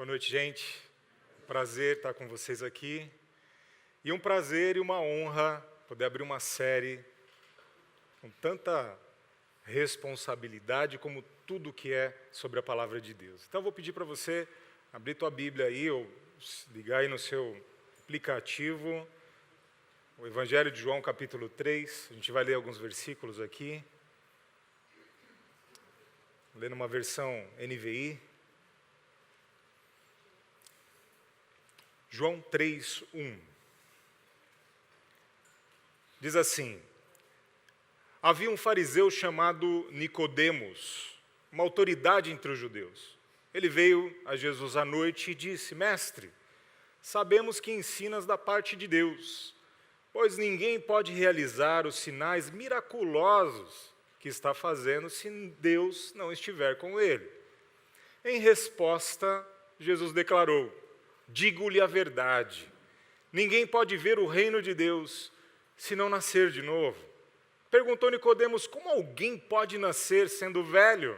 Boa noite, gente. Prazer estar com vocês aqui. E um prazer e uma honra poder abrir uma série com tanta responsabilidade como tudo que é sobre a palavra de Deus. Então, eu vou pedir para você abrir tua Bíblia aí, ou ligar aí no seu aplicativo, o Evangelho de João, capítulo 3. A gente vai ler alguns versículos aqui. Vou ler numa versão NVI. João 3:1. Diz assim: havia um fariseu chamado Nicodemos, uma autoridade entre os judeus. Ele veio a Jesus à noite e disse: Mestre, sabemos que ensinas da parte de Deus, pois ninguém pode realizar os sinais miraculosos que está fazendo se Deus não estiver com ele. Em resposta, Jesus declarou: digo-lhe a verdade, ninguém pode ver o reino de Deus se não nascer de novo. Perguntou Nicodemos: como alguém pode nascer sendo velho?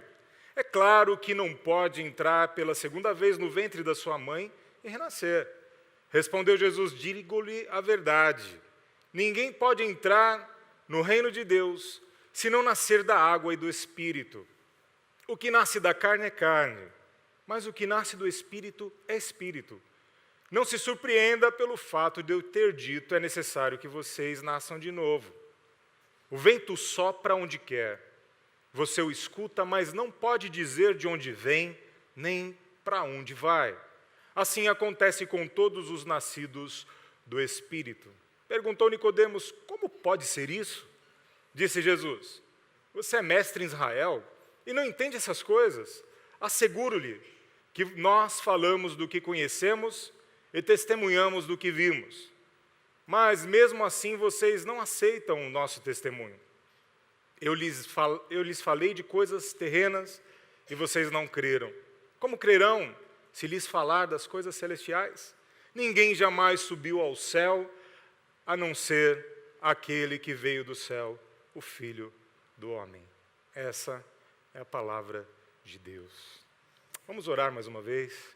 É claro que não pode entrar pela segunda vez no ventre da sua mãe e renascer. Respondeu Jesus: digo-lhe a verdade, ninguém pode entrar no reino de Deus se não nascer da água e do Espírito. O que nasce da carne é carne, mas o que nasce do Espírito é Espírito. Não se surpreenda pelo fato de eu ter dito: é necessário que vocês nasçam de novo. O vento sopra onde quer. Você o escuta, mas não pode dizer de onde vem, nem para onde vai. Assim acontece com todos os nascidos do Espírito. Perguntou Nicodemos: como pode ser isso? Disse Jesus: você é mestre em Israel e não entende essas coisas? Asseguro-lhe que nós falamos do que conhecemos e testemunhamos do que vimos. Mas, mesmo assim, vocês não aceitam o nosso testemunho. Eu lhes falei de coisas terrenas e vocês não creram. Como crerão se lhes falar das coisas celestiais? Ninguém jamais subiu ao céu, a não ser aquele que veio do céu, o Filho do Homem. Essa é a palavra de Deus. Vamos orar mais uma vez.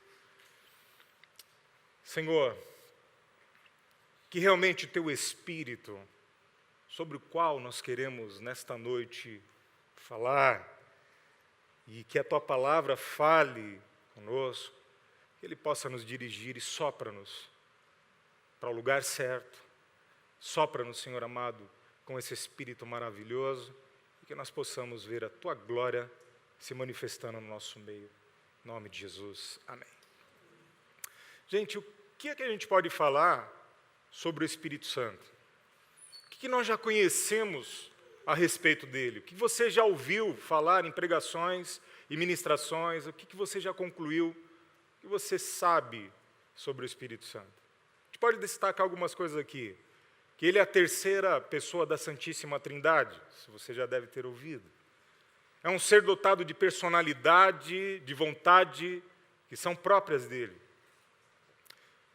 Senhor, que realmente o Teu Espírito, sobre o qual nós queremos nesta noite falar, e que a Tua palavra fale conosco, que Ele possa nos dirigir e sopra-nos para o lugar certo. Sopra-nos, Senhor amado, com esse Espírito maravilhoso, e que nós possamos ver a Tua glória se manifestando no nosso meio. Em nome de Jesus. Amém. Gente, o que é que a gente pode falar sobre o Espírito Santo? O que nós já conhecemos a respeito dele? O que você já ouviu falar em pregações e ministrações? O que você já concluiu? O que você sabe sobre o Espírito Santo? A gente pode destacar algumas coisas aqui. Que ele é a terceira pessoa da Santíssima Trindade, isso você já deve ter ouvido. É um ser dotado de personalidade, de vontade, que são próprias dele.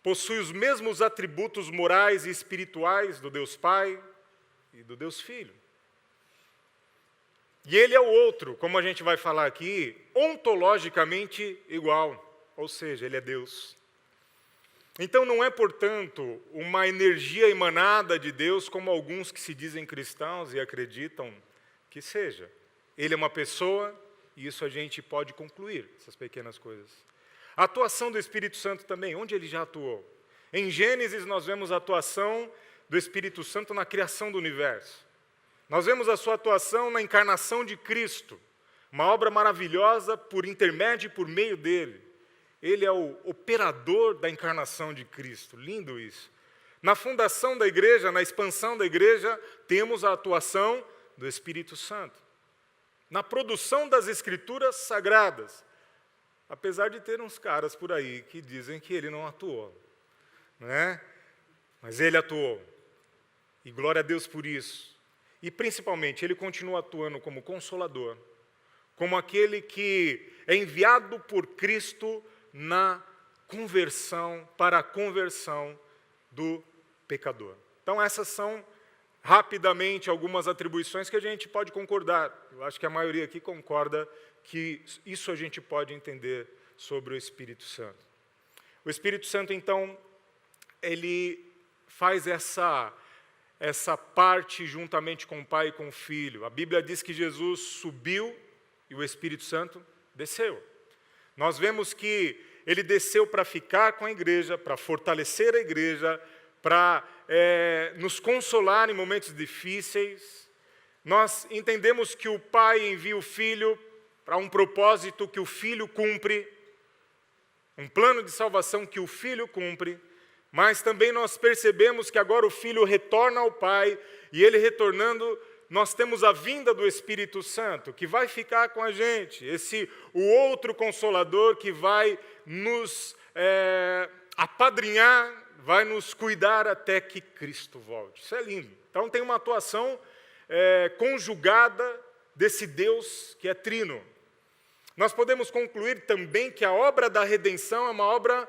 Possui os mesmos atributos morais e espirituais do Deus Pai e do Deus Filho. E ele é o outro, como a gente vai falar aqui, ontologicamente igual, ou seja, ele é Deus. Então não é, portanto, uma energia emanada de Deus como alguns que se dizem cristãos e acreditam que seja. Ele é uma pessoa, e isso a gente pode concluir, essas pequenas coisas. A atuação do Espírito Santo também, onde ele já atuou? Em Gênesis nós vemos a atuação do Espírito Santo na criação do universo. Nós vemos a sua atuação na encarnação de Cristo, uma obra maravilhosa por intermédio e por meio dele. Ele é o operador da encarnação de Cristo, lindo isso. Na fundação da igreja, na expansão da igreja, temos a atuação do Espírito Santo. Na produção das Escrituras Sagradas, apesar de ter uns caras por aí que dizem que ele não atuou, não é? Mas ele atuou, e glória a Deus por isso. E principalmente, ele continua atuando como consolador, como aquele que é enviado por Cristo na conversão, para a conversão do pecador. Então essas são, rapidamente, algumas atribuições que a gente pode concordar. Eu acho que a maioria aqui concorda que isso a gente pode entender sobre o Espírito Santo. O Espírito Santo, então, ele faz essa parte juntamente com o Pai e com o Filho. A Bíblia diz que Jesus subiu e o Espírito Santo desceu. Nós vemos que ele desceu para ficar com a igreja, para fortalecer a igreja, para nos consolar em momentos difíceis. Nós entendemos que o Pai envia o Filho para um propósito que o Filho cumpre, um plano de salvação que o Filho cumpre, mas também nós percebemos que agora o Filho retorna ao Pai, e ele retornando, nós temos a vinda do Espírito Santo, que vai ficar com a gente, o outro Consolador que vai nos apadrinhar, vai nos cuidar até que Cristo volte. Isso é lindo. Então tem uma atuação conjugada desse Deus que é trino. Nós podemos concluir também que a obra da redenção é uma obra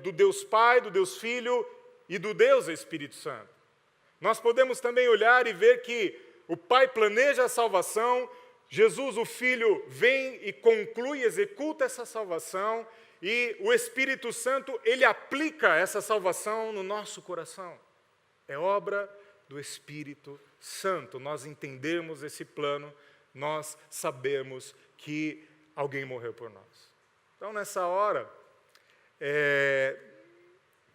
do Deus Pai, do Deus Filho e do Deus Espírito Santo. Nós podemos também olhar e ver que o Pai planeja a salvação, Jesus, o Filho, vem e conclui, executa essa salvação, e o Espírito Santo, ele aplica essa salvação no nosso coração. É obra do Espírito Santo. Nós entendemos esse plano, nós sabemos que alguém morreu por nós. Então, nessa hora,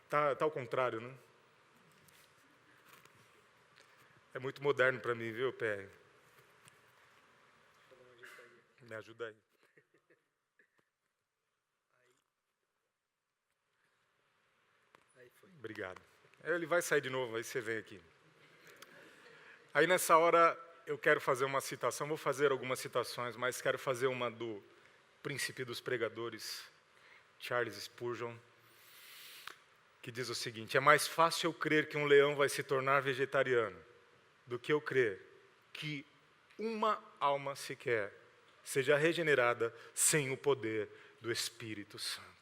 tá ao contrário, né? É muito moderno para mim, viu, Pé? Me ajuda aí. Obrigado. Ele vai sair de novo, aí você vem aqui. Aí, nessa hora, eu quero fazer uma citação, vou fazer algumas citações, mas quero fazer uma do Príncipe dos Pregadores, Charles Spurgeon, que diz o seguinte: é mais fácil eu crer que um leão vai se tornar vegetariano do que eu crer que uma alma sequer seja regenerada sem o poder do Espírito Santo.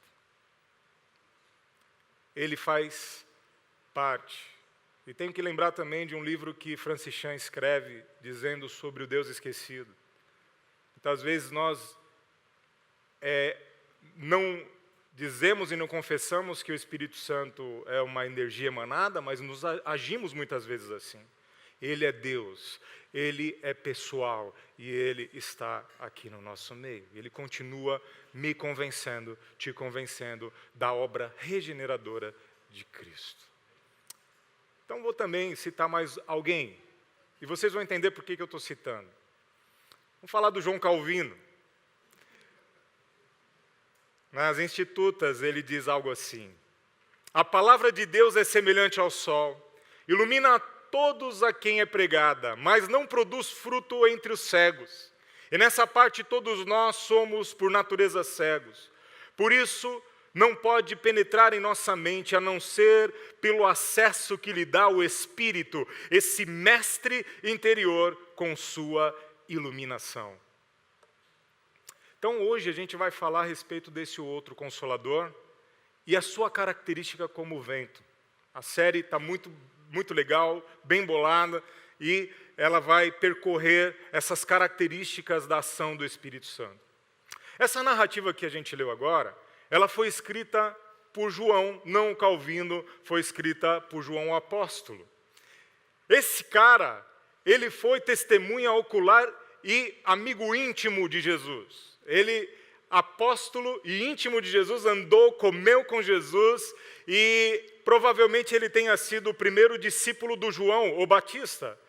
Ele faz parte. E tenho que lembrar também de um livro que Francis Chan escreve, dizendo sobre o Deus esquecido. Muitas vezes nós não dizemos e não confessamos que o Espírito Santo é uma energia emanada, mas nos agimos muitas vezes assim. Ele é Deus, Ele é pessoal e Ele está aqui no nosso meio. Ele continua me convencendo, te convencendo da obra regeneradora de Cristo. Então vou também citar mais alguém, e vocês vão entender por que eu estou citando. Vamos falar do João Calvino. Nas Institutas ele diz algo assim: a palavra de Deus é semelhante ao sol, ilumina a todos a quem é pregada, mas não produz fruto entre os cegos. E nessa parte todos nós somos por natureza cegos. Por isso não pode penetrar em nossa mente a não ser pelo acesso que lhe dá o Espírito, esse mestre interior com sua iluminação. Então hoje a gente vai falar a respeito desse outro Consolador e a sua característica como vento. A série está muito legal, bem bolada, e ela vai percorrer essas características da ação do Espírito Santo. Essa narrativa que a gente leu agora, ela foi escrita por João, não Calvino, foi escrita por João o apóstolo. Esse cara, ele foi testemunha ocular e amigo íntimo de Jesus. Ele, apóstolo e íntimo de Jesus, andou, comeu com Jesus, e provavelmente ele tenha sido o primeiro discípulo do João, o Batista.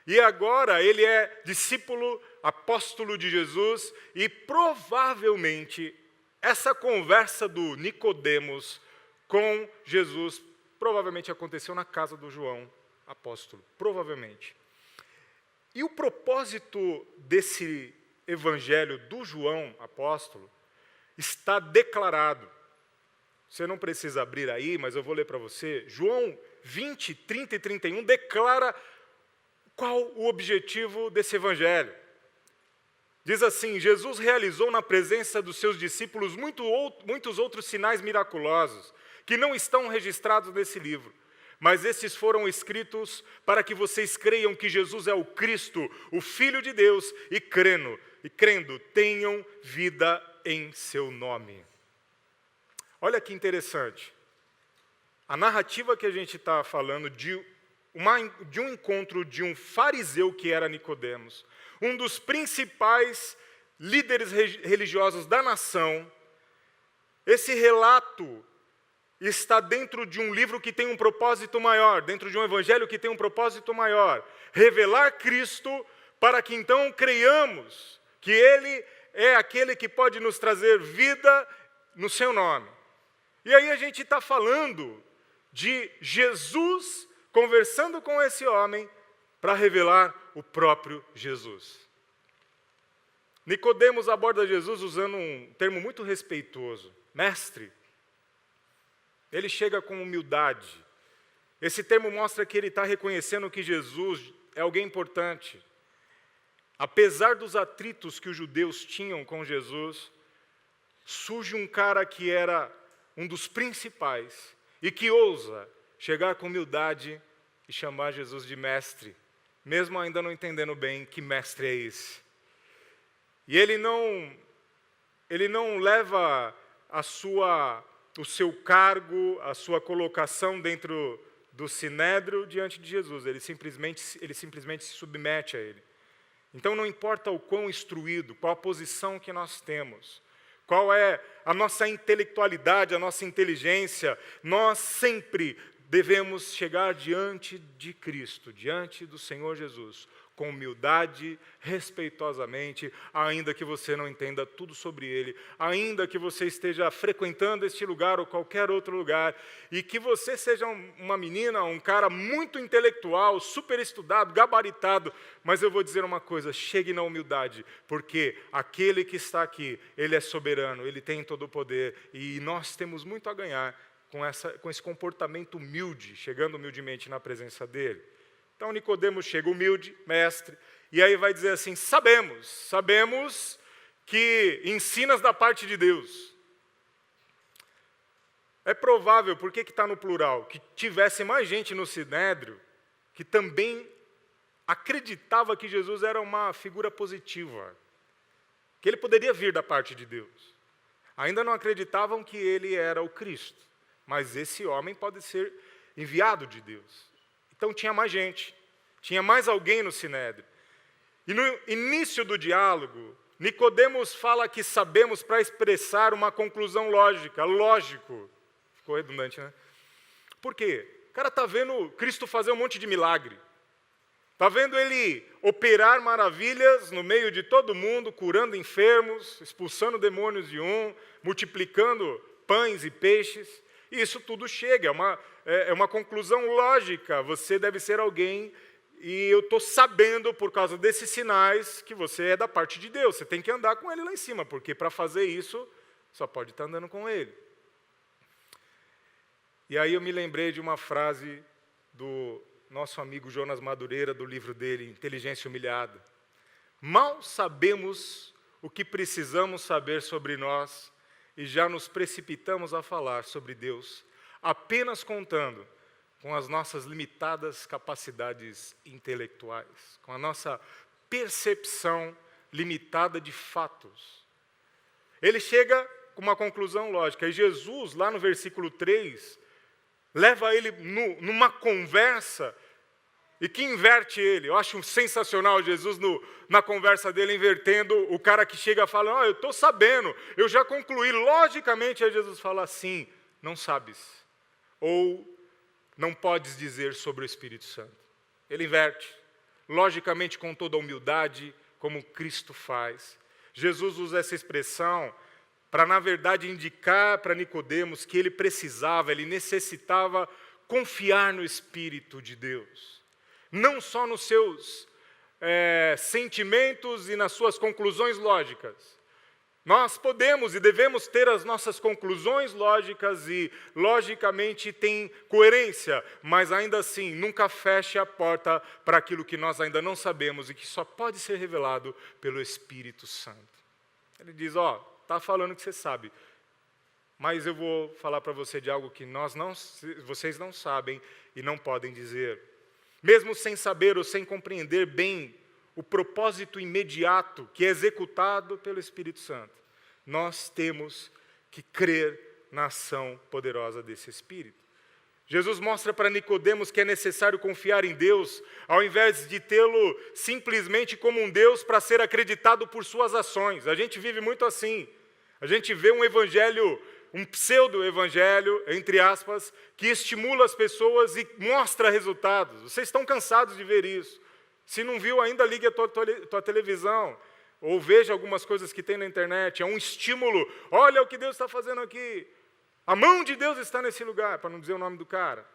E agora ele é discípulo, apóstolo de Jesus, e provavelmente essa conversa do Nicodemos com Jesus provavelmente aconteceu na casa do João, apóstolo, provavelmente. E o propósito desse evangelho do João, apóstolo, está declarado. Você não precisa abrir aí, mas eu vou ler para você. João 20, 30 e 31 declara qual o objetivo desse evangelho. Diz assim: Jesus realizou na presença dos seus discípulos muitos outros sinais miraculosos, que não estão registrados nesse livro. Mas esses foram escritos para que vocês creiam que Jesus é o Cristo, o Filho de Deus, e crendo, tenham vida em seu nome. olha que interessante. A narrativa que a gente está falando de um encontro de um fariseu que era Nicodemos, um dos principais líderes religiosos da nação. Esse relato está dentro de um livro que tem um propósito maior, dentro de um evangelho que tem um propósito maior, revelar Cristo para que então creiamos que Ele é aquele que pode nos trazer vida no seu nome. E aí a gente está falando de Jesus conversando com esse homem para revelar o próprio Jesus. Nicodemos aborda Jesus usando um termo muito respeitoso, mestre. Ele chega com humildade. Esse termo mostra que ele está reconhecendo que Jesus é alguém importante. Apesar dos atritos que os judeus tinham com Jesus, surge um cara que era um dos principais e que ousa chegar com humildade e chamar Jesus de mestre, mesmo ainda não entendendo bem que mestre é esse. E ele não leva o seu cargo, a sua colocação dentro do sinédrio diante de Jesus. Ele simplesmente se submete a ele. Então não importa o quão instruído, qual a posição que nós temos, qual é a nossa intelectualidade, a nossa inteligência, nós sempre devemos chegar diante de Cristo, diante do Senhor Jesus, com humildade, respeitosamente, ainda que você não entenda tudo sobre Ele, ainda que você esteja frequentando este lugar ou qualquer outro lugar, e que você seja uma menina, um cara muito intelectual, super estudado, gabaritado, mas eu vou dizer uma coisa, chegue na humildade, porque aquele que está aqui, Ele é soberano, Ele tem todo o poder, e nós temos muito a ganhar com esse comportamento humilde, chegando humildemente na presença dEle. Então Nicodemos chega humilde, mestre, e aí vai dizer assim, sabemos que ensinas da parte de Deus. É provável, por que está no plural, que tivesse mais gente no sinédrio que também acreditava que Jesus era uma figura positiva, que ele poderia vir da parte de Deus. Ainda não acreditavam que ele era o Cristo, mas esse homem pode ser enviado de Deus. Então tinha mais gente, tinha mais alguém no sinédrio. E no início do diálogo, Nicodemos fala que sabemos para expressar uma conclusão lógica. Lógico. Ficou redundante, né? Por quê? O cara está vendo Cristo fazer um monte de milagre. Está vendo Ele operar maravilhas no meio de todo mundo, curando enfermos, expulsando demônios de multiplicando pães e peixes. E isso tudo chega, é uma conclusão lógica. Você deve ser alguém, e eu estou sabendo, por causa desses sinais, que você é da parte de Deus. Você tem que andar com Ele lá em cima, porque para fazer isso, só pode estar andando com Ele. E aí eu me lembrei de uma frase do nosso amigo Jonas Madureira, do livro dele, Inteligência Humilhada. Mal sabemos o que precisamos saber sobre nós, e já nos precipitamos a falar sobre Deus, apenas contando com as nossas limitadas capacidades intelectuais, com a nossa percepção limitada de fatos. Ele chega com uma conclusão lógica, e Jesus, lá no versículo 3, leva ele numa conversa, e que inverte ele. Eu acho sensacional Jesus na conversa dele, invertendo o cara que chega falando, eu estou sabendo, eu já concluí. Logicamente, aí Jesus fala assim, não sabes, ou não podes dizer sobre o Espírito Santo. Ele inverte, logicamente com toda a humildade, como Cristo faz. Jesus usa essa expressão para, na verdade, indicar para Nicodemos que ele necessitava confiar no Espírito de Deus. Não só nos seus sentimentos e nas suas conclusões lógicas. Nós podemos e devemos ter as nossas conclusões lógicas e, logicamente, tem coerência, mas ainda assim, nunca feche a porta para aquilo que nós ainda não sabemos e que só pode ser revelado pelo Espírito Santo. Ele diz, está falando que você sabe, mas eu vou falar para você de algo que vocês não sabem e não podem dizer. Mesmo sem saber ou sem compreender bem o propósito imediato que é executado pelo Espírito Santo, nós temos que crer na ação poderosa desse Espírito. Jesus mostra para Nicodemos que é necessário confiar em Deus, ao invés de tê-lo simplesmente como um Deus para ser acreditado por suas ações. A gente vive muito assim. A gente vê um evangelho, um pseudo-evangelho, entre aspas, que estimula as pessoas e mostra resultados. Vocês estão cansados de ver isso. Se não viu ainda, ligue a tua televisão, ou veja algumas coisas que tem na internet. É um estímulo. Olha o que Deus está fazendo aqui. A mão de Deus está nesse lugar, para não dizer o nome do cara.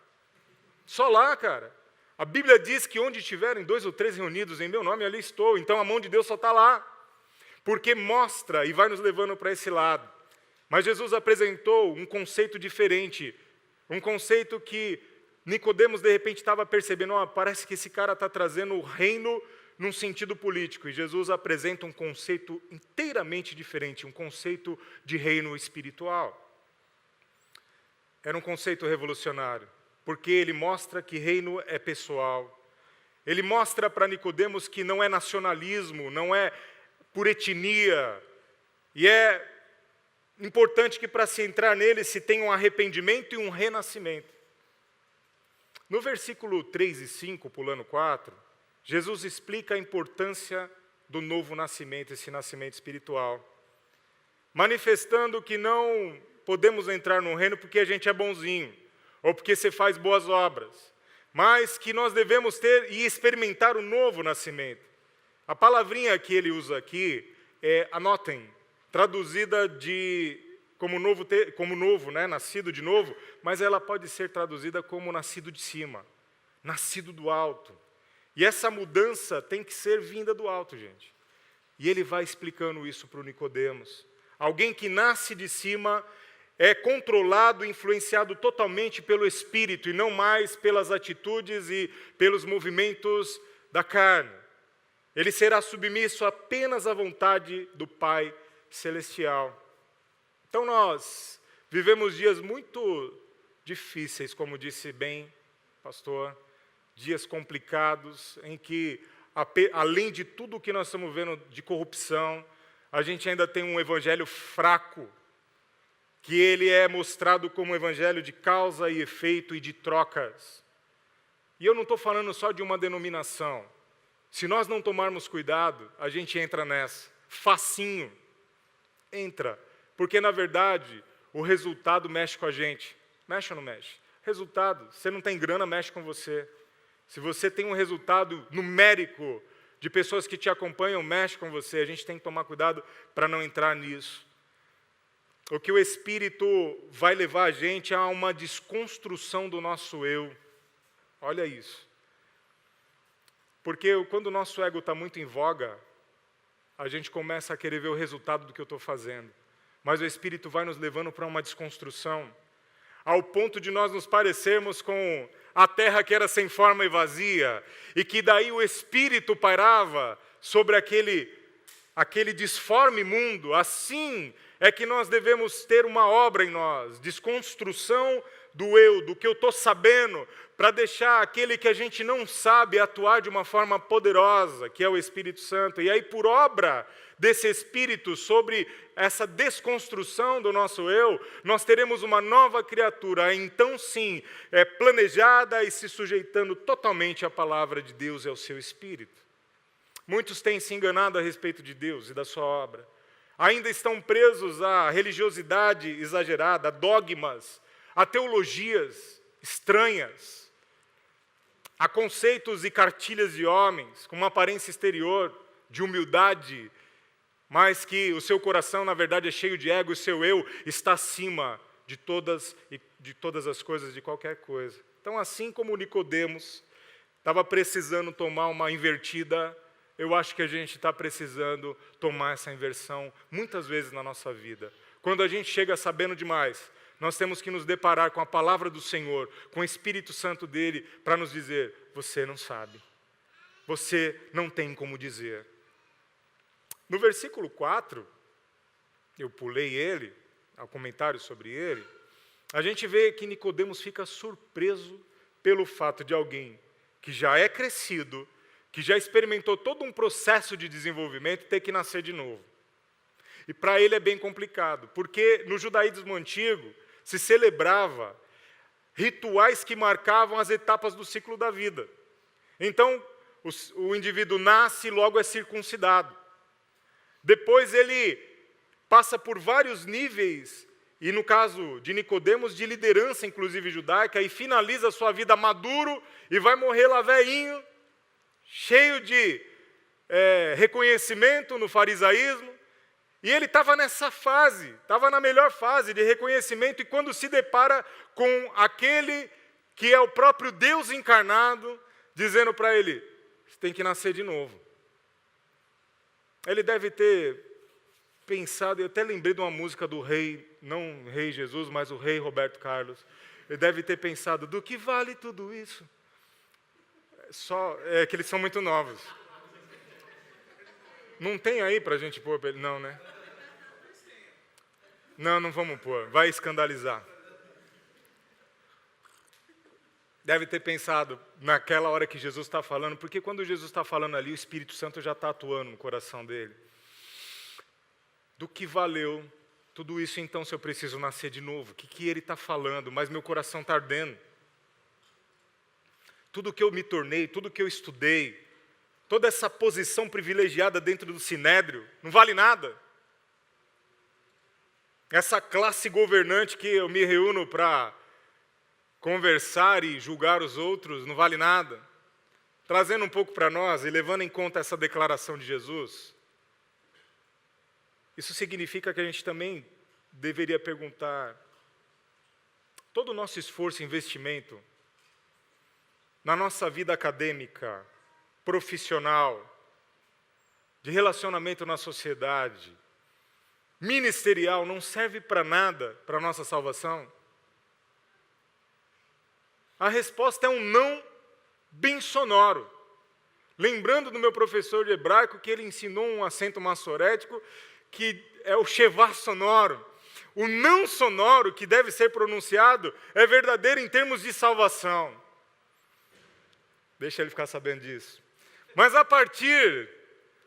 Só lá, cara. A Bíblia diz que onde estiverem 2 ou 3 reunidos em meu nome, ali estou. Então a mão de Deus só está lá. Porque mostra e vai nos levando para esse lado. Mas Jesus apresentou um conceito diferente. Um conceito que Nicodemos, de repente, estava percebendo. Parece que esse cara está trazendo o reino num sentido político. E Jesus apresenta um conceito inteiramente diferente. Um conceito de reino espiritual. Era um conceito revolucionário, porque ele mostra que reino é pessoal. Ele mostra para Nicodemos que não é nacionalismo, não é por etnia. E é importante que para se entrar nele se tenha um arrependimento e um renascimento. No versículo 3 e 5, pulando 4, Jesus explica a importância do novo nascimento, esse nascimento espiritual, manifestando que não podemos entrar no reino porque a gente é bonzinho, ou porque você faz boas obras, mas que nós devemos ter e experimentar o novo nascimento. A palavrinha que ele usa aqui é anotem, traduzida como novo, né, nascido de novo, mas ela pode ser traduzida como nascido de cima, nascido do alto. E essa mudança tem que ser vinda do alto, gente. E ele vai explicando isso para o Nicodemos. Alguém que nasce de cima é controlado, influenciado totalmente pelo Espírito e não mais pelas atitudes e pelos movimentos da carne. Ele será submisso apenas à vontade do Pai Celestial. Então nós vivemos dias muito difíceis, como disse bem, pastor, dias complicados em que, além de tudo o que nós estamos vendo de corrupção, a gente ainda tem um evangelho fraco, que ele é mostrado como um evangelho de causa e efeito e de trocas. E eu não estou falando só de uma denominação. Se nós não tomarmos cuidado, a gente entra nessa, facinho. Entra, porque na verdade o resultado mexe com a gente. Mexe ou não mexe? Resultado, você não tem grana, mexe com você. Se você tem um resultado numérico de pessoas que te acompanham, mexe com você. A gente tem que tomar cuidado para não entrar nisso. O que o Espírito vai levar a gente a uma desconstrução do nosso eu. Olha isso. Porque quando o nosso ego está muito em voga, a gente começa a querer ver o resultado do que eu estou fazendo. Mas o Espírito vai nos levando para uma desconstrução, ao ponto de nós nos parecermos com a terra que era sem forma e vazia, e que daí o Espírito pairava sobre aquele disforme mundo. Assim é que nós devemos ter uma obra em nós, desconstrução do eu, do que eu estou sabendo, para deixar aquele que a gente não sabe atuar de uma forma poderosa, que é o Espírito Santo. E aí, por obra desse Espírito, sobre essa desconstrução do nosso eu, nós teremos uma nova criatura, então sim, planejada e se sujeitando totalmente à palavra de Deus e ao seu Espírito. Muitos têm se enganado a respeito de Deus e da sua obra. Ainda estão presos à religiosidade exagerada, a dogmas, a teologias estranhas, a conceitos e cartilhas de homens, com uma aparência exterior de humildade, mas que o seu coração, na verdade, é cheio de ego, e o seu eu está acima de todas as coisas, de qualquer coisa. Então, assim como Nicodemos estava precisando tomar uma invertida, eu acho que a gente está precisando tomar essa inversão muitas vezes na nossa vida. Quando a gente chega sabendo demais, nós temos que nos deparar com a palavra do Senhor, com o Espírito Santo dele, para nos dizer, você não sabe, você não tem como dizer. No versículo 4, eu pulei ele, ao comentário sobre ele, a gente vê que Nicodemos fica surpreso pelo fato de alguém que já é crescido, que já experimentou todo um processo de desenvolvimento, ter que nascer de novo. E para ele é bem complicado, porque no judaísmo antigo, se celebrava rituais que marcavam as etapas do ciclo da vida. Então, o indivíduo nasce e logo é circuncidado. Depois ele passa por vários níveis, e no caso de Nicodemos, de liderança, inclusive judaica, e finaliza a sua vida maduro e vai morrer lá velhinho, cheio de reconhecimento no farisaísmo. E ele estava nessa fase, estava na melhor fase de reconhecimento, e quando se depara com aquele que é o próprio Deus encarnado, dizendo para ele, você tem que nascer de novo. Ele deve ter pensado, eu até lembrei de uma música do rei, não o rei Jesus, mas o rei Roberto Carlos. Ele deve ter pensado, do que vale tudo isso? É que eles são muito novos. Não tem aí para a gente pôr? Não, né? Não vamos pôr, vai escandalizar. Deve ter pensado naquela hora que Jesus está falando, porque quando Jesus está falando ali, o Espírito Santo já está atuando no coração dele. Do que valeu tudo isso então se eu preciso nascer de novo? O que ele está falando? Mas meu coração está ardendo. Tudo que eu me tornei, tudo que eu estudei, toda essa posição privilegiada dentro do Sinédrio, não vale nada. Essa classe governante que eu me reúno para conversar e julgar os outros, não vale nada. Trazendo um pouco para nós e levando em conta essa declaração de Jesus, isso significa que a gente também deveria perguntar, todo o nosso esforço e investimento na nossa vida acadêmica, profissional, de relacionamento na sociedade, ministerial, não serve para nada para a nossa salvação? A resposta é um não bem sonoro. Lembrando do meu professor de hebraico, que ele ensinou um acento massorético, que é o shevá sonoro. O não sonoro que deve ser pronunciado é verdadeiro em termos de salvação. Deixa ele ficar sabendo disso. Mas a partir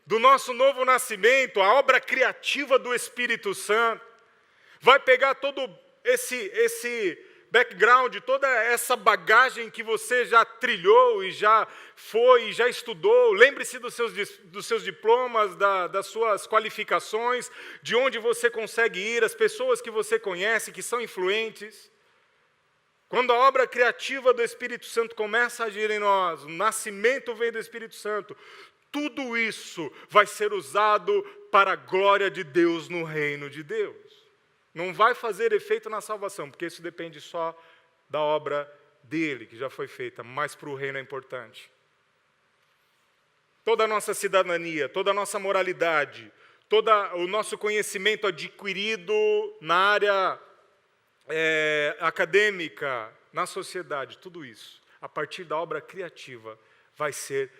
do nosso novo nascimento, a obra criativa do Espírito Santo vai pegar todo esse background, toda essa bagagem que você já trilhou e já foi, e já estudou. Lembre-se dos seus diplomas, das suas qualificações, de onde você consegue ir, as pessoas que você conhece, que são influentes. Quando a obra criativa do Espírito Santo começa a agir em nós, o nascimento vem do Espírito Santo, tudo isso vai ser usado para a glória de Deus no reino de Deus. Não vai fazer efeito na salvação, porque isso depende só da obra dele, que já foi feita, mas para o reino é importante. Toda a nossa cidadania, toda a nossa moralidade, todo o nosso conhecimento adquirido na área acadêmica, na sociedade, tudo isso, a partir da obra criativa, vai ser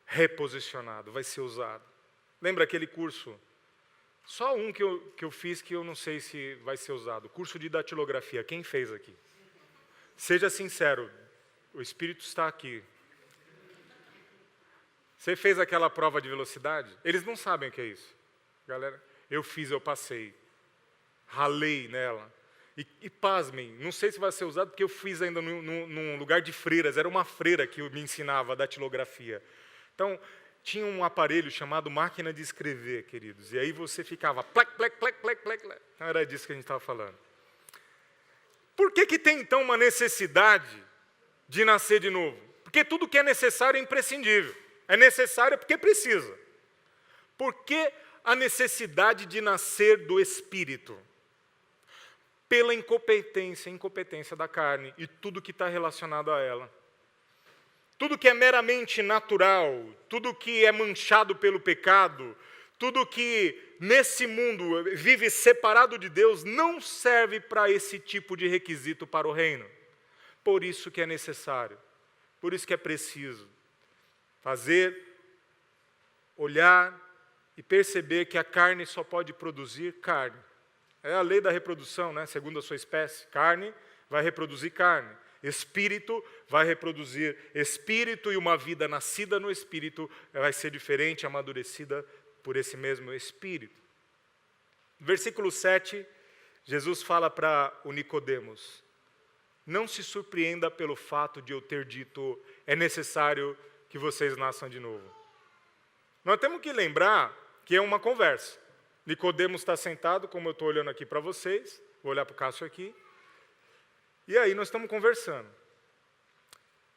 reposicionado, vai ser usado. Lembra aquele curso? Só um que eu fiz que eu não sei se vai ser usado. Curso de datilografia. Quem fez aqui? Seja sincero, o Espírito está aqui. Você fez aquela prova de velocidade? Eles não sabem o que é isso. Galera, eu fiz, eu passei. Ralei nela. E pasmem, não sei se vai ser usado, porque eu fiz ainda num lugar de freiras. Era uma freira que me ensinava a datilografia. Então, tinha um aparelho chamado máquina de escrever, queridos. E aí você ficava plec, plec, plec, plec, plec. Então era disso que a gente estava falando. Por que tem, então, uma necessidade de nascer de novo? Porque tudo que é necessário é imprescindível. É necessário porque precisa. Por que a necessidade de nascer do Espírito? Pela incompetência da carne e tudo que está relacionado a ela. Tudo que é meramente natural, tudo que é manchado pelo pecado, tudo que nesse mundo vive separado de Deus, não serve para esse tipo de requisito para o reino. Por isso que é necessário, por isso que é preciso fazer, olhar e perceber que a carne só pode produzir carne. É a lei da reprodução, né? Segundo a sua espécie. Carne vai reproduzir carne. Espírito vai reproduzir espírito, e uma vida nascida no Espírito vai ser diferente, amadurecida por esse mesmo Espírito. Versículo 7 Jesus fala para o Nicodemos: não se surpreenda pelo fato de eu ter dito, é necessário que vocês nasçam de novo. Nós temos que lembrar que é uma conversa. Nicodemos está sentado, como eu estou olhando aqui para vocês, vou olhar para o Cássio aqui, e aí nós estamos conversando.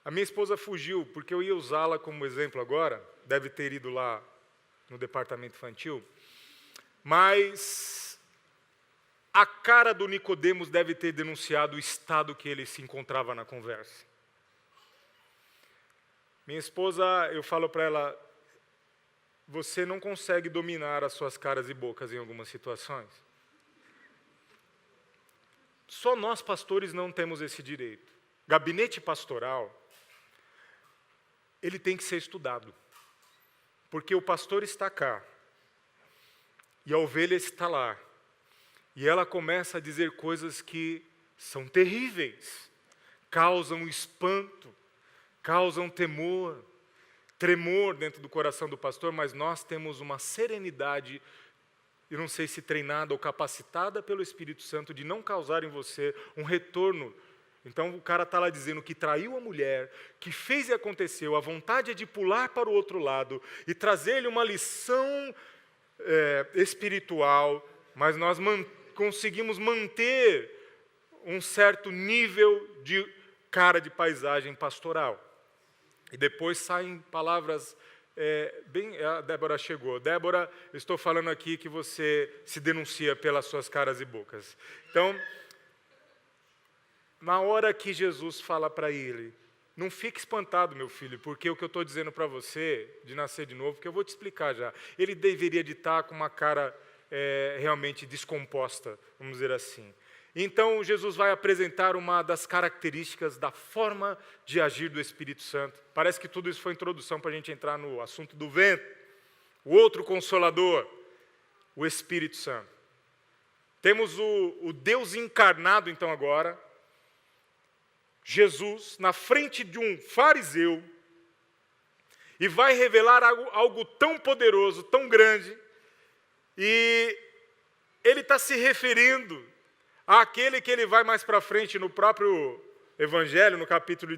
A minha esposa fugiu, porque eu ia usá-la como exemplo agora, deve ter ido lá no departamento infantil, mas a cara do Nicodemos deve ter denunciado o estado que ele se encontrava na conversa. Minha esposa, eu falo para ela, você não consegue dominar as suas caras e bocas em algumas situações. Só nós pastores não temos esse direito. Gabinete pastoral, ele tem que ser estudado. Porque o pastor está cá, e a ovelha está lá, e ela começa a dizer coisas que são terríveis, causam espanto, causam temor, tremor dentro do coração do pastor, mas nós temos uma serenidade, eu não sei se treinada ou capacitada pelo Espírito Santo, de não causar em você um retorno. Então o cara está lá dizendo que traiu a mulher, que fez e aconteceu, a vontade é de pular para o outro lado e trazer-lhe uma lição espiritual, mas nós conseguimos manter um certo nível de cara de paisagem pastoral. E depois saem palavras, a Débora chegou. Débora, eu estou falando aqui que você se denuncia pelas suas caras e bocas. Então, na hora que Jesus fala para ele, não fique espantado, meu filho, porque o que eu estou dizendo para você, de nascer de novo, que eu vou te explicar já, ele deveria de estar com uma cara realmente descomposta, vamos dizer assim. Então, Jesus vai apresentar uma das características da forma de agir do Espírito Santo. Parece que tudo isso foi introdução para a gente entrar no assunto do vento. O outro Consolador, o Espírito Santo. Temos o Deus encarnado, então, agora. Jesus, na frente de um fariseu, e vai revelar algo tão poderoso, tão grande, e ele está se referindo àquele que ele vai mais para frente no próprio Evangelho, no capítulo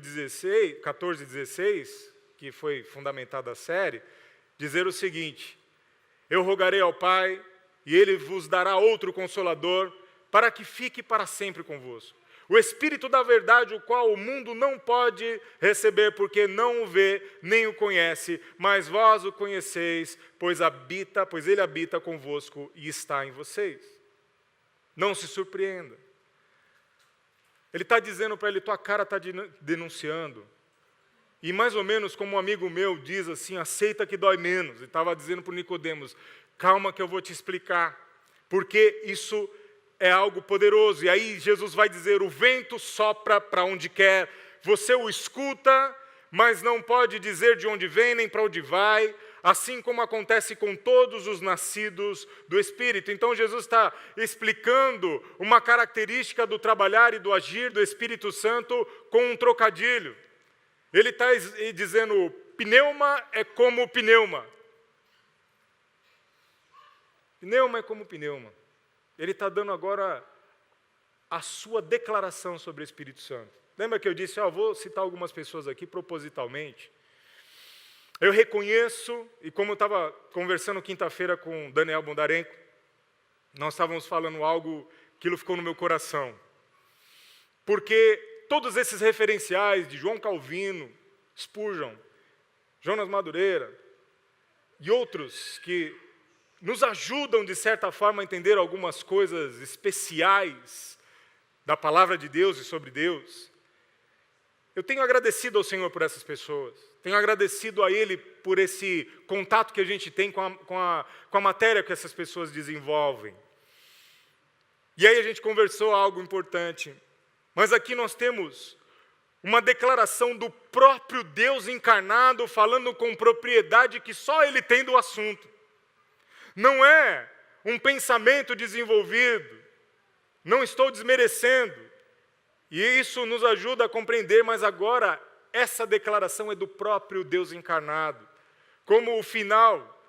14 e 16, que foi fundamentada a série, dizer o seguinte: eu rogarei ao Pai, e Ele vos dará outro Consolador, para que fique para sempre convosco. O Espírito da verdade, o qual o mundo não pode receber, porque não o vê, nem o conhece, mas vós o conheceis, pois Ele habita convosco e está em vocês. Não se surpreenda. Ele está dizendo para ele, tua cara está denunciando. E mais ou menos como um amigo meu diz assim, aceita que dói menos. Ele estava dizendo para o Nicodemos, calma que eu vou te explicar, porque isso é algo poderoso. E aí Jesus vai dizer, o vento sopra para onde quer, você o escuta, mas não pode dizer de onde vem nem para onde vai, assim como acontece com todos os nascidos do Espírito. Então Jesus está explicando uma característica do trabalhar e do agir do Espírito Santo com um trocadilho. Ele está dizendo, pneuma é como pneuma. Pneuma é como pneuma. Ele está dando agora a sua declaração sobre o Espírito Santo. Lembra que eu disse, vou citar algumas pessoas aqui propositalmente. Eu reconheço, e como eu estava conversando quinta-feira com Daniel Bondarenko, nós estávamos falando algo, aquilo ficou no meu coração. Porque todos esses referenciais de João Calvino, Spurgeon, Jonas Madureira e outros que nos ajudam, de certa forma, a entender algumas coisas especiais da palavra de Deus e sobre Deus. Eu tenho agradecido ao Senhor por essas pessoas. Tenho agradecido a Ele por esse contato que a gente tem com a matéria que essas pessoas desenvolvem. E aí a gente conversou algo importante. Mas aqui nós temos uma declaração do próprio Deus encarnado, falando com propriedade que só Ele tem do assunto. Não é um pensamento desenvolvido. Não estou desmerecendo. E isso nos ajuda a compreender, mas agora essa declaração é do próprio Deus encarnado. Como o final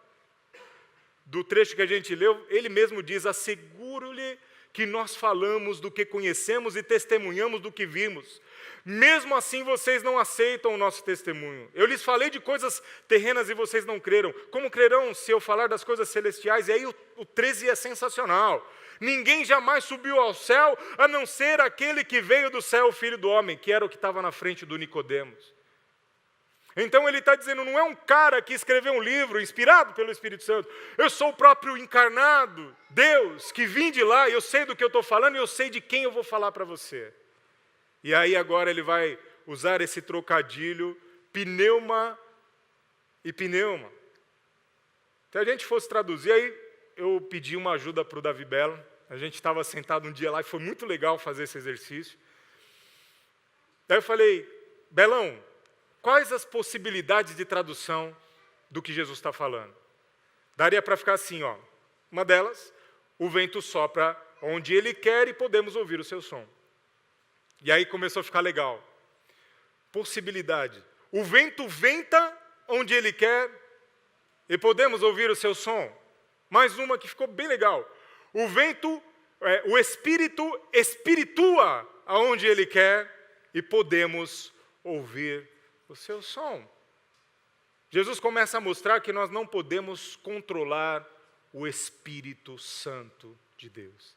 do trecho que a gente leu, ele mesmo diz, asseguro-lhe que nós falamos do que conhecemos e testemunhamos do que vimos. Mesmo assim, vocês não aceitam o nosso testemunho. Eu lhes falei de coisas terrenas e vocês não creram. Como crerão se eu falar das coisas celestiais? E aí o 13 é sensacional. Ninguém jamais subiu ao céu, a não ser aquele que veio do céu, o Filho do Homem, que era o que estava na frente do Nicodemos. Então ele está dizendo, não é um cara que escreveu um livro inspirado pelo Espírito Santo. Eu sou o próprio encarnado, Deus, que vim de lá, eu sei do que eu estou falando e eu sei de quem eu vou falar para você. E aí agora ele vai usar esse trocadilho, pneuma e pneuma. Se a gente fosse traduzir, aí eu pedi uma ajuda para o Davi Belo. A gente estava sentado um dia lá e foi muito legal fazer esse exercício. Daí eu falei, Belão, quais as possibilidades de tradução do que Jesus está falando? Daria para ficar assim, ó. Uma delas, o vento sopra onde ele quer e podemos ouvir o seu som. E aí começou a ficar legal. Possibilidade. O vento venta onde ele quer e podemos ouvir o seu som. Mais uma que ficou bem legal. O vento, o Espírito espiritua aonde ele quer e podemos ouvir o seu som. Jesus começa a mostrar que nós não podemos controlar o Espírito Santo de Deus.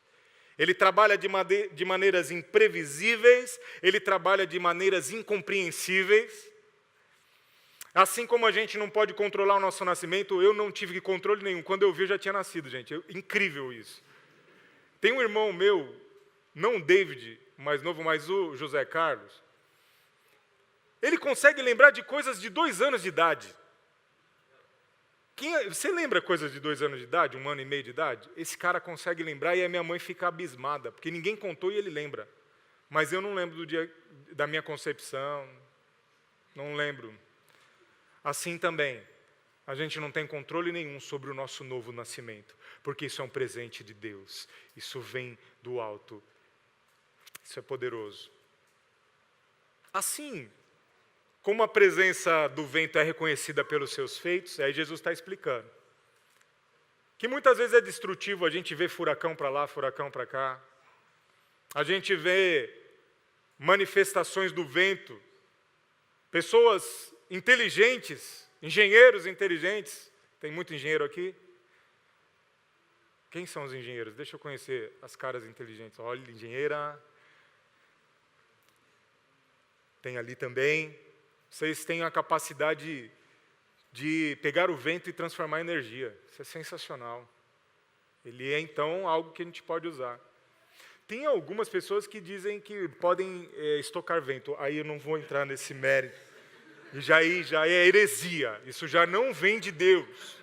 Ele trabalha de maneiras imprevisíveis, ele trabalha de maneiras incompreensíveis. Assim como a gente não pode controlar o nosso nascimento, eu não tive controle nenhum. Quando eu vi, eu já tinha nascido, gente. Incrível isso. Tem um irmão meu, não o David, mais novo, mas o José Carlos. Ele consegue lembrar de coisas de 2 anos de idade. Você lembra coisas de 2 anos de idade, 1 ano e meio de idade? Esse cara consegue lembrar e a minha mãe fica abismada, porque ninguém contou e ele lembra. Mas eu não lembro do dia da minha concepção, não lembro. Assim também, a gente não tem controle nenhum sobre o nosso novo nascimento, porque isso é um presente de Deus, isso vem do alto, isso é poderoso. Assim, como a presença do vento é reconhecida pelos seus feitos, aí Jesus está explicando. Que muitas vezes é destrutivo, a gente vê furacão para lá, furacão para cá. A gente vê manifestações do vento, pessoas inteligentes, engenheiros inteligentes. Tem muito engenheiro aqui? Quem são os engenheiros? Deixa eu conhecer as caras inteligentes. Olha, engenheira. Tem ali também. Vocês têm a capacidade de pegar o vento e transformar em energia. Isso é sensacional. Ele é, então, algo que a gente pode usar. Tem algumas pessoas que dizem que podem estocar vento. Aí eu não vou entrar nesse mérito. Já é heresia. Isso já não vem de Deus.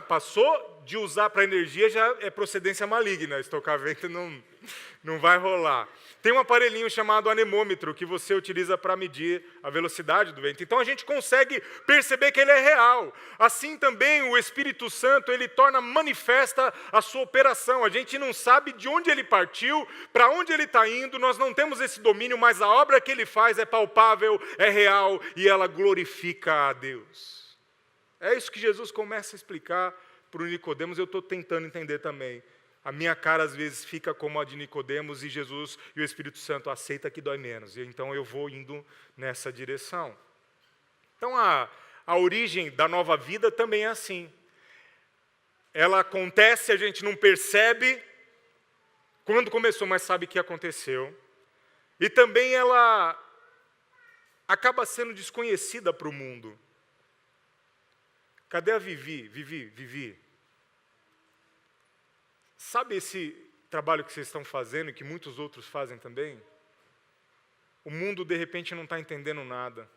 Passou de usar para energia, já é procedência maligna. Estocar vento não vai rolar. Tem um aparelhinho chamado anemômetro que você utiliza para medir a velocidade do vento. Então a gente consegue perceber que ele é real. Assim também o Espírito Santo, ele torna manifesta a sua operação. A gente não sabe de onde ele partiu, para onde ele está indo, nós não temos esse domínio, mas a obra que ele faz é palpável, é real e ela glorifica a Deus. É isso que Jesus começa a explicar para o Nicodemos, eu estou tentando entender também. A minha cara, às vezes, fica como a de Nicodemos e Jesus e o Espírito Santo aceita que dói menos. E então eu vou indo nessa direção. Então, a origem da nova vida também é assim. Ela acontece, a gente não percebe quando começou, mas sabe que aconteceu. E também ela acaba sendo desconhecida para o mundo. Cadê a Vivi? Vivi. Sabe esse trabalho que vocês estão fazendo e que muitos outros fazem também? O mundo, de repente, não está entendendo nada.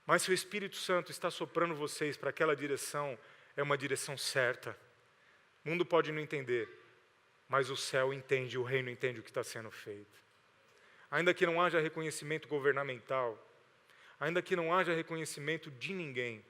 Mas se o Espírito Santo está soprando vocês para aquela direção, é uma direção certa. O mundo pode não entender, mas o céu entende, o reino entende o que está sendo feito. Ainda que não haja reconhecimento governamental, ainda que não haja reconhecimento de ninguém,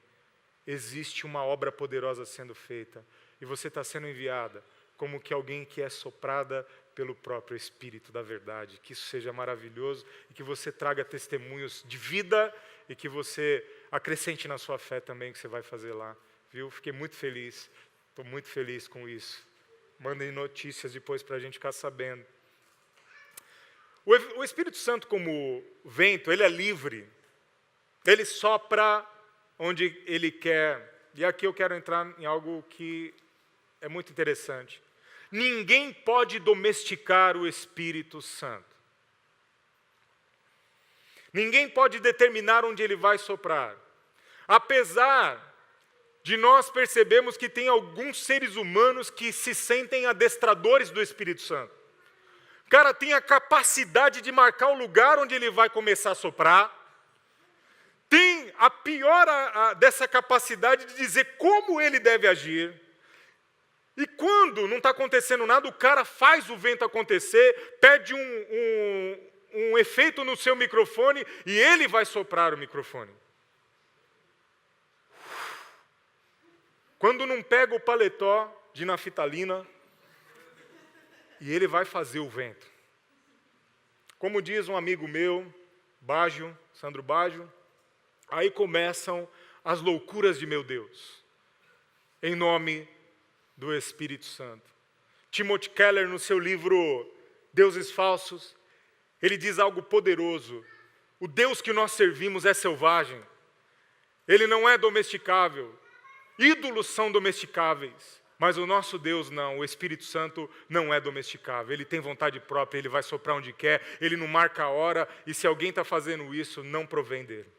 existe uma obra poderosa sendo feita. E você está sendo enviada como que alguém que é soprada pelo próprio Espírito da verdade. Que isso seja maravilhoso e que você traga testemunhos de vida e que você acrescente na sua fé também o que você vai fazer lá. Viu? Fiquei muito feliz, estou muito feliz com isso. Mandem notícias depois para a gente ficar sabendo. O Espírito Santo, como vento, ele é livre. Ele sopra onde ele quer. E aqui eu quero entrar em algo que é muito interessante. Ninguém pode domesticar o Espírito Santo. Ninguém pode determinar onde ele vai soprar. Apesar de nós percebermos que tem alguns seres humanos que se sentem adestradores do Espírito Santo. O cara tem a capacidade de marcar o lugar onde ele vai começar a soprar. Tem a pior dessa capacidade de dizer como ele deve agir. E quando não está acontecendo nada, o cara faz o vento acontecer, pede um efeito no seu microfone e ele vai soprar o microfone. Quando não pega o paletó de naftalina e ele vai fazer o vento. Como diz um amigo meu, Baggio, Sandro Baggio, aí começam as loucuras de meu Deus, em nome do Espírito Santo. Timothy Keller, no seu livro Deuses Falsos, ele diz algo poderoso. O Deus que nós servimos é selvagem. Ele não é domesticável. Ídolos são domesticáveis, mas o nosso Deus não. O Espírito Santo não é domesticável. Ele tem vontade própria, ele vai soprar onde quer, ele não marca a hora, e se alguém está fazendo isso, não provém dele.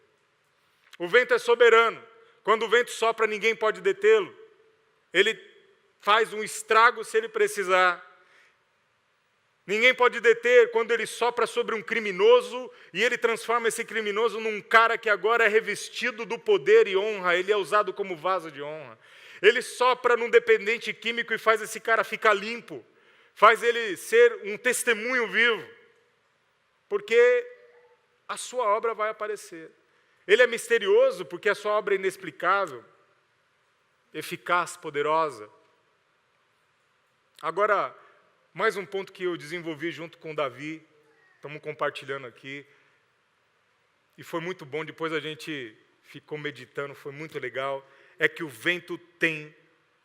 O vento é soberano. Quando o vento sopra, ninguém pode detê-lo. Ele faz um estrago se ele precisar. Ninguém pode deter quando ele sopra sobre um criminoso e ele transforma esse criminoso num cara que agora é revestido do poder e honra, ele é usado como vaso de honra. Ele sopra num dependente químico e faz esse cara ficar limpo, faz ele ser um testemunho vivo, porque a sua obra vai aparecer. Ele é misterioso porque a sua obra é inexplicável, eficaz, poderosa. Agora, mais um ponto que eu desenvolvi junto com o Davi, estamos compartilhando aqui, e foi muito bom, depois a gente ficou meditando, foi muito legal, é que o vento tem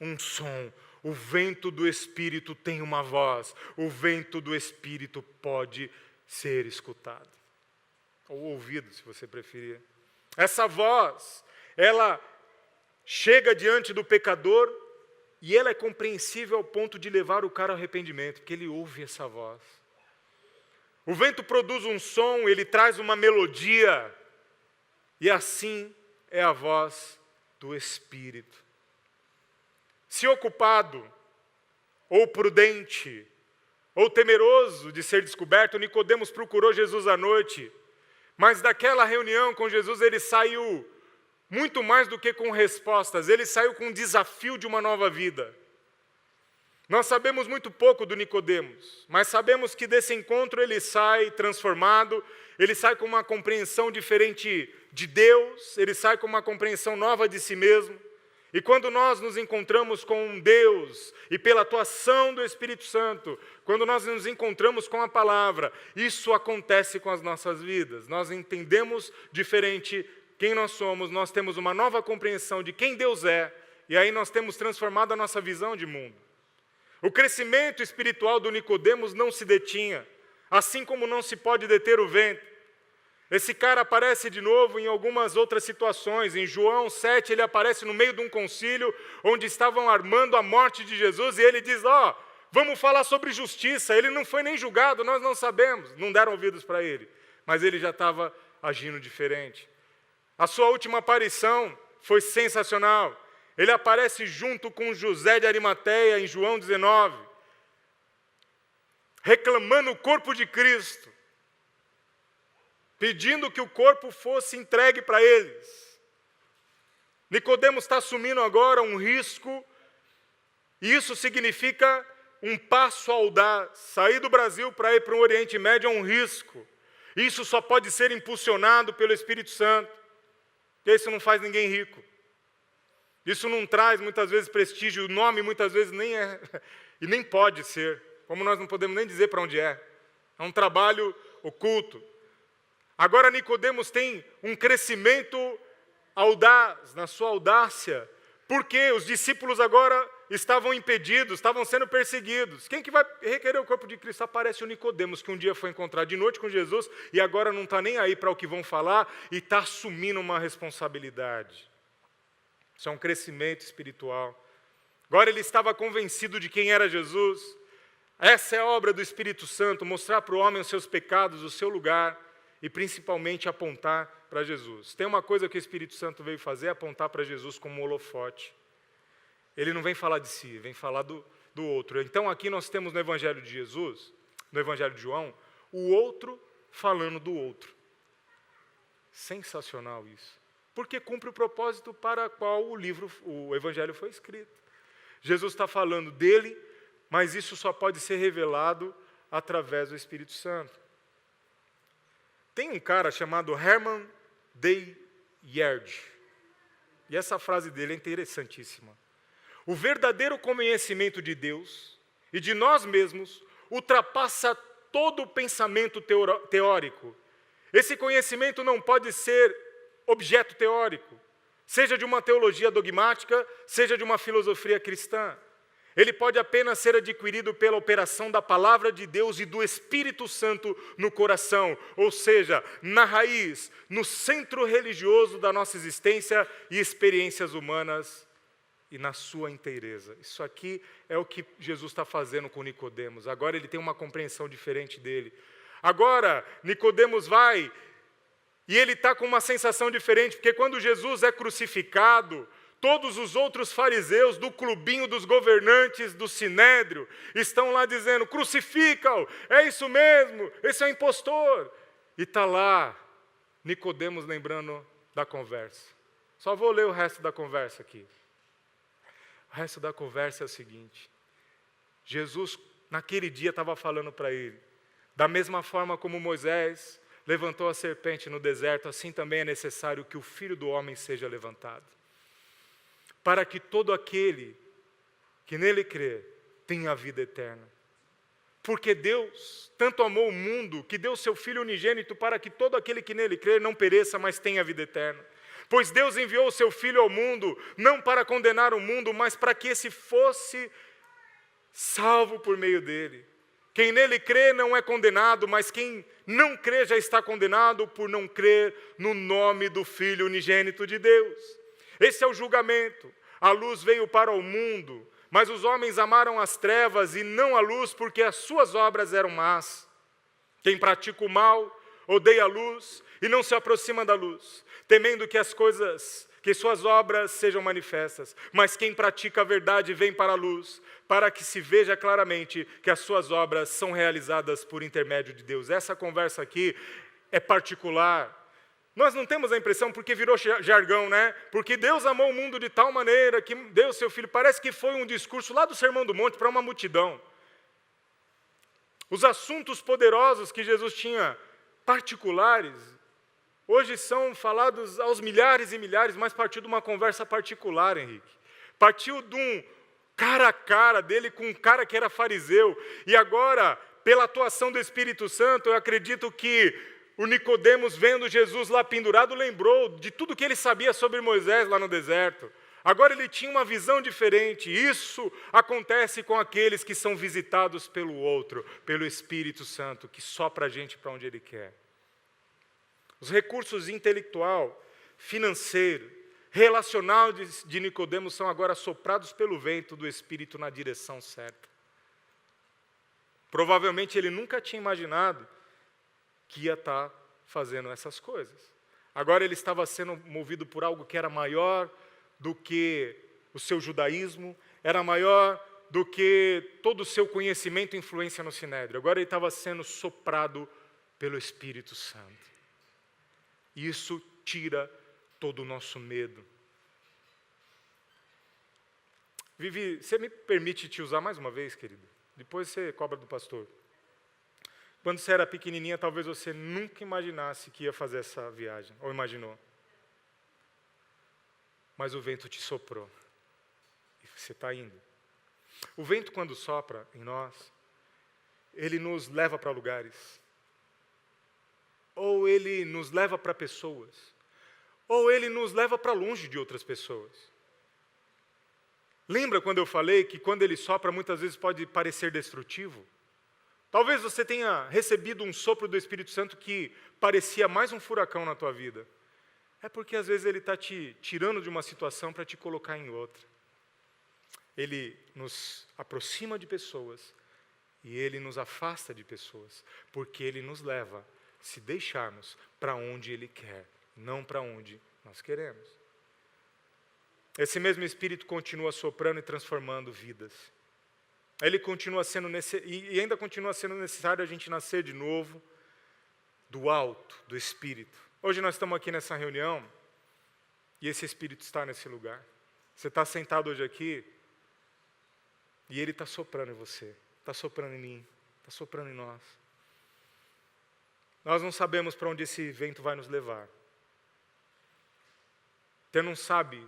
um som, o vento do Espírito tem uma voz, o vento do Espírito pode ser escutado, ou ouvido, se você preferir. Essa voz, ela chega diante do pecador, e ela é compreensível ao ponto de levar o cara ao arrependimento, porque ele ouve essa voz. O vento produz um som, ele traz uma melodia, e assim é a voz do Espírito. Se ocupado, ou prudente, ou temeroso de ser descoberto, Nicodemos procurou Jesus à noite, mas daquela reunião com Jesus ele saiu muito mais do que com respostas, ele saiu com um desafio de uma nova vida. Nós sabemos muito pouco do Nicodemos, mas sabemos que desse encontro ele sai transformado, ele sai com uma compreensão diferente de Deus, ele sai com uma compreensão nova de si mesmo. E quando nós nos encontramos com Deus, e pela atuação do Espírito Santo, quando nós nos encontramos com a palavra, isso acontece com as nossas vidas. Nós entendemos diferente quem nós somos, nós temos uma nova compreensão de quem Deus é, e aí nós temos transformado a nossa visão de mundo. O crescimento espiritual do Nicodemos não se detinha, assim como não se pode deter o vento. Esse cara aparece de novo em algumas outras situações. Em João 7, ele aparece no meio de um concílio, onde estavam armando a morte de Jesus, e ele diz, vamos falar sobre justiça. Ele não foi nem julgado, nós não sabemos, não deram ouvidos para ele, mas ele já estava agindo diferente. A sua última aparição foi sensacional. Ele aparece junto com José de Arimateia, em João 19, reclamando o corpo de Cristo, pedindo que o corpo fosse entregue para eles. Nicodemos está assumindo agora um risco, e isso significa um passo audaz. Sair do Brasil para ir para o Oriente Médio é um risco. Isso só pode ser impulsionado pelo Espírito Santo. Porque isso não faz ninguém rico. Isso não traz muitas vezes prestígio, o nome muitas vezes nem é, e nem pode ser, como nós não podemos nem dizer para onde é. É um trabalho oculto. Agora Nicodemos tem um crescimento audaz, na sua audácia, porque os discípulos agora estavam impedidos, estavam sendo perseguidos. Quem que vai requerer o corpo de Cristo? Aparece o Nicodemos, que um dia foi encontrar de noite com Jesus e agora não está nem aí para o que vão falar e está assumindo uma responsabilidade. Isso é um crescimento espiritual. Agora ele estava convencido de quem era Jesus. Essa é a obra do Espírito Santo, mostrar para o homem os seus pecados, o seu lugar e principalmente apontar para Jesus. Tem uma coisa que o Espírito Santo veio fazer, apontar para Jesus como um holofote. Ele não vem falar de si, vem falar do outro. Então aqui nós temos no Evangelho de Jesus, no Evangelho de João, o outro falando do outro. Sensacional isso. Porque cumpre o propósito para qual o Evangelho foi escrito. Jesus está falando dele, mas isso só pode ser revelado através do Espírito Santo. Tem um cara chamado Herman de Yerd, e essa frase dele é interessantíssima. O verdadeiro conhecimento de Deus e de nós mesmos ultrapassa todo o pensamento teórico. Esse conhecimento não pode ser objeto teórico, seja de uma teologia dogmática, seja de uma filosofia cristã. Ele pode apenas ser adquirido pela operação da palavra de Deus e do Espírito Santo no coração, ou seja, na raiz, no centro religioso da nossa existência e experiências humanas e na sua inteireza. Isso aqui é o que Jesus está fazendo com Nicodemos. Agora ele tem uma compreensão diferente dele. Agora, Nicodemos vai e ele está com uma sensação diferente, porque quando Jesus é crucificado, todos os outros fariseus do clubinho dos governantes do Sinédrio estão lá dizendo, crucifica-o, é isso mesmo, esse é o impostor. E está lá Nicodemos lembrando da conversa. Só vou ler o resto da conversa aqui. O resto da conversa é o seguinte. Jesus, naquele dia, estava falando para ele, da mesma forma como Moisés levantou a serpente no deserto, assim também é necessário que o Filho do Homem seja levantado, para que todo aquele que nele crê tenha a vida eterna. Porque Deus tanto amou o mundo, que deu seu Filho unigênito, para que todo aquele que nele crê não pereça, mas tenha a vida eterna. Pois Deus enviou o seu Filho ao mundo, não para condenar o mundo, mas para que esse fosse salvo por meio dele. Quem nele crê não é condenado, mas quem não crê já está condenado por não crer no nome do Filho unigênito de Deus. Esse é o julgamento. A luz veio para o mundo, mas os homens amaram as trevas e não a luz, porque as suas obras eram más. Quem pratica o mal odeia a luz e não se aproxima da luz, temendo que suas obras sejam manifestas. Mas quem pratica a verdade vem para a luz, para que se veja claramente que as suas obras são realizadas por intermédio de Deus. Essa conversa aqui é particular. Nós não temos a impressão, porque virou jargão, né? Porque Deus amou o mundo de tal maneira que deu o seu Filho. Parece que foi um discurso lá do Sermão do Monte para uma multidão. Os assuntos poderosos que Jesus tinha, particulares, hoje são falados aos milhares e milhares, mas partiu de uma conversa particular, Henrique. Partiu de um cara a cara dele com um cara que era fariseu. E agora, pela atuação do Espírito Santo, eu acredito que o Nicodemos, vendo Jesus lá pendurado, lembrou de tudo que ele sabia sobre Moisés lá no deserto. Agora ele tinha uma visão diferente. Isso acontece com aqueles que são visitados pelo outro, pelo Espírito Santo, que sopra a gente para onde ele quer. Os recursos intelectual, financeiro, relacional de Nicodemos são agora soprados pelo vento do Espírito na direção certa. Provavelmente ele nunca tinha imaginado que ia estar fazendo essas coisas. Agora ele estava sendo movido por algo que era maior do que o seu judaísmo, era maior do que todo o seu conhecimento e influência no Sinédrio. Agora ele estava sendo soprado pelo Espírito Santo. Isso tira todo o nosso medo. Vivi, você me permite te usar mais uma vez, querido? Depois você cobra do pastor. Quando você era pequenininha, talvez você nunca imaginasse que ia fazer essa viagem, ou imaginou. Mas o vento te soprou, e você está indo. O vento, quando sopra em nós, ele nos leva para lugares, ou ele nos leva para pessoas, ou ele nos leva para longe de outras pessoas. Lembra quando eu falei que quando ele sopra, muitas vezes pode parecer destrutivo? Talvez você tenha recebido um sopro do Espírito Santo que parecia mais um furacão na tua vida. É porque às vezes ele está te tirando de uma situação para te colocar em outra. Ele nos aproxima de pessoas e ele nos afasta de pessoas, porque ele nos leva, se deixarmos, para onde ele quer, não para onde nós queremos. Esse mesmo Espírito continua soprando e transformando vidas. Ele continua sendo e ainda continua sendo necessário a gente nascer de novo do alto, do Espírito. Hoje nós estamos aqui nessa reunião e esse Espírito está nesse lugar. Você está sentado hoje aqui e ele está soprando em você, está soprando em mim, está soprando em nós. Nós não sabemos para onde esse vento vai nos levar. Você não sabe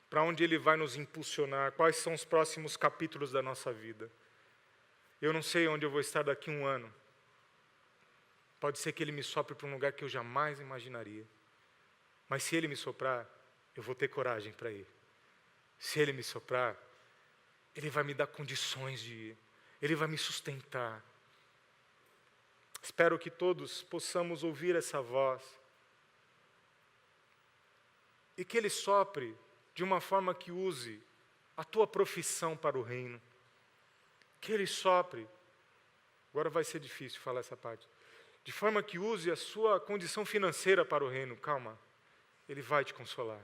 para onde ele vai nos impulsionar, quais são os próximos capítulos da nossa vida. Eu não sei onde eu vou estar daqui a 1 ano. Pode ser que ele me sopre para um lugar que eu jamais imaginaria. Mas se ele me soprar, eu vou ter coragem para ir. Se ele me soprar, ele vai me dar condições de ir. Ele vai me sustentar. Espero que todos possamos ouvir essa voz. E que ele sopre de uma forma que use a tua profissão para o reino. Que ele sopre. Agora vai ser difícil falar essa parte. De forma que use a sua condição financeira para o reino. Calma, ele vai te consolar.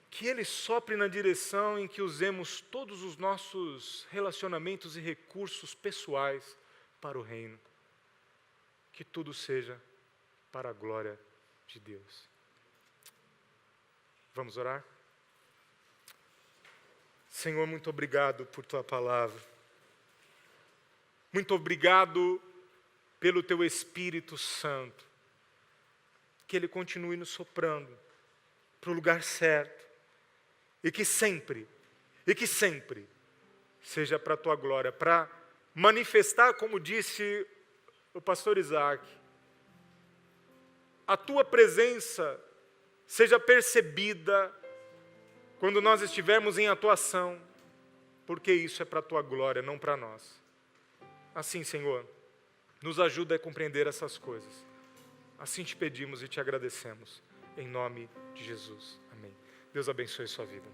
Que ele sopre na direção em que usemos todos os nossos relacionamentos e recursos pessoais para o reino. Que tudo seja para a glória de Deus. Vamos orar? Senhor, muito obrigado por tua palavra. Muito obrigado pelo teu Espírito Santo. Que ele continue nos soprando para o lugar certo. E que sempre seja para a tua glória, para manifestar, como disse o pastor Isaac, a tua presença seja percebida quando nós estivermos em atuação, porque isso é para a tua glória, não para nós. Assim, Senhor, nos ajuda a compreender essas coisas. Assim te pedimos e te agradecemos, em nome de Jesus. Amém. Deus abençoe sua vida.